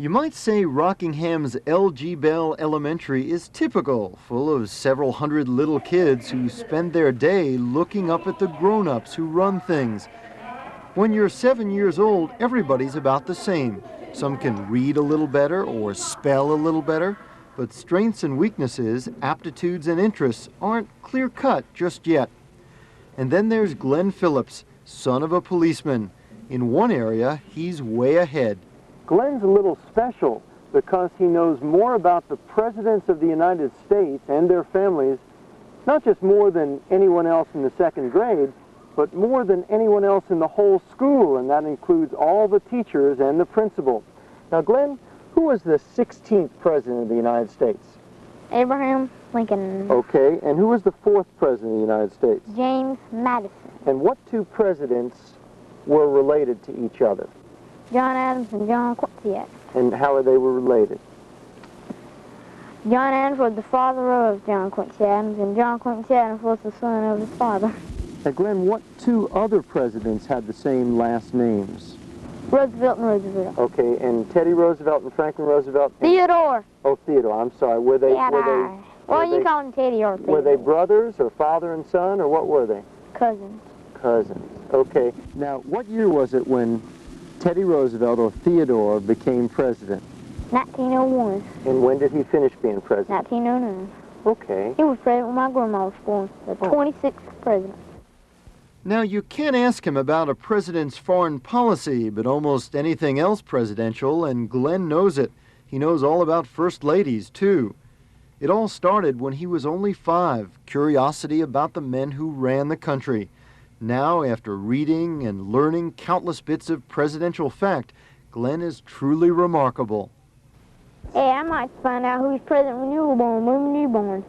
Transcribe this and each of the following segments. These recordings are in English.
You might say Rockingham's L.G. Bell Elementary is typical, full of several hundred little kids who spend their day looking up at the grown-ups who run things. When you're 7 years old, everybody's about the same. Some can read a little better or spell a little better, but strengths and weaknesses, aptitudes and interests aren't clear-cut just yet. And then there's Glenn Phillips, son of a policeman. In one area, he's way ahead. Glenn's a little special because he knows more about the presidents of the United States and their families, not just more than anyone else in the second grade, but more than anyone else in the whole school, and that includes all the teachers and the principal. Now, Glenn, who was the 16th president of the United States? Abraham Lincoln. Okay, and who was the 4th president of the United States? James Madison. And what two presidents were related to each other? John Adams and John Quincy Adams. And how are they were related? John Adams was the father of John Quincy Adams, and John Quincy Adams was the son of his father. Now, Glenn, what two other presidents had the same last names? Roosevelt and Roosevelt. Okay, and Teddy Roosevelt and Franklin Roosevelt? Theodore. Oh, Theodore, I'm sorry. Were they... Well, you call him Teddy or Theodore. Were they brothers or father and son, or what were they? Cousins. Cousins. Okay. Now, what year was it when Teddy Roosevelt or Theodore became president? 1901. And when did he finish being president? 1909. Okay. He was president when my grandma was born, the 26th president. Now, you can't ask him about a president's foreign policy, but almost anything else presidential, and Glenn knows it. He knows all about first ladies, too. It all started when he was only 5, curiosity about the men who ran the country. Now, after reading and learning countless bits of presidential fact, Glenn is truly remarkable. Hey, I might find out who was president when you were born. When were you born?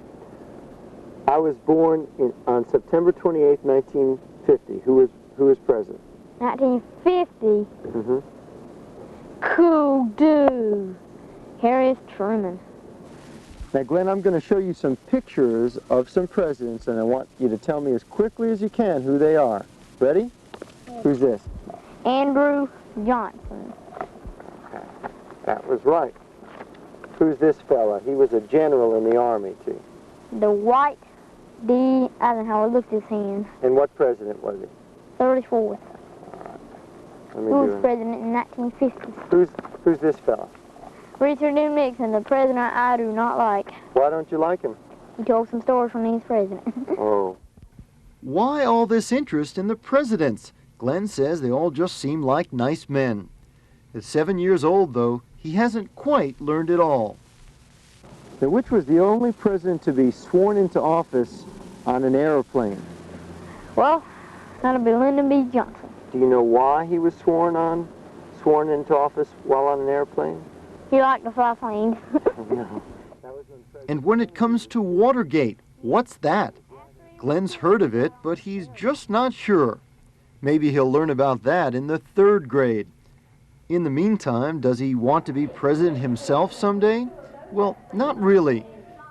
I was born on September 28, 1950. Who was president? 1950? Mm-hmm. Cool dude. Harry S. Truman. Now, Glenn, I'm going to show you some pictures of some presidents, and I want you to tell me as quickly as you can who they are. Ready? Yeah. Who's this? Andrew Johnson. That was right. Who's this fella? He was a general in the Army, too. Dwight D. Eisenhower. Looked at his hand. And what president was he? 34th. Let me Who was president in 1950? Who's this fella? Richard M. Nixon, the president I do not like. Why don't you like him? He told some stories when he was president. Oh. Why all this interest in the presidents? Glenn says they all just seem like nice men. At 7 years old, though, he hasn't quite learned it all. Now, which was the only president to be sworn into office on an airplane? Well, that'll be Lyndon B. Johnson. Do you know why he was sworn into office while on an airplane? He liked to fly planes. No. And when it comes to Watergate, what's that? Glenn's heard of it, but he's just not sure. Maybe he'll learn about that in the 3rd grade. In the meantime, does he want to be president himself someday? Well, not really.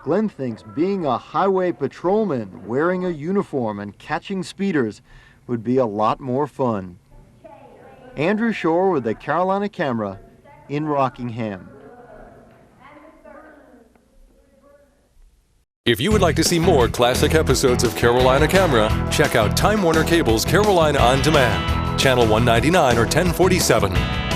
Glenn thinks being a highway patrolman, wearing a uniform, and catching speeders would be a lot more fun. Andrew Shore with the Carolina Camera in Rockingham. If you would like to see more classic episodes of Carolina Camera, check out Time Warner Cable's Carolina On Demand, Channel 199 or 1047.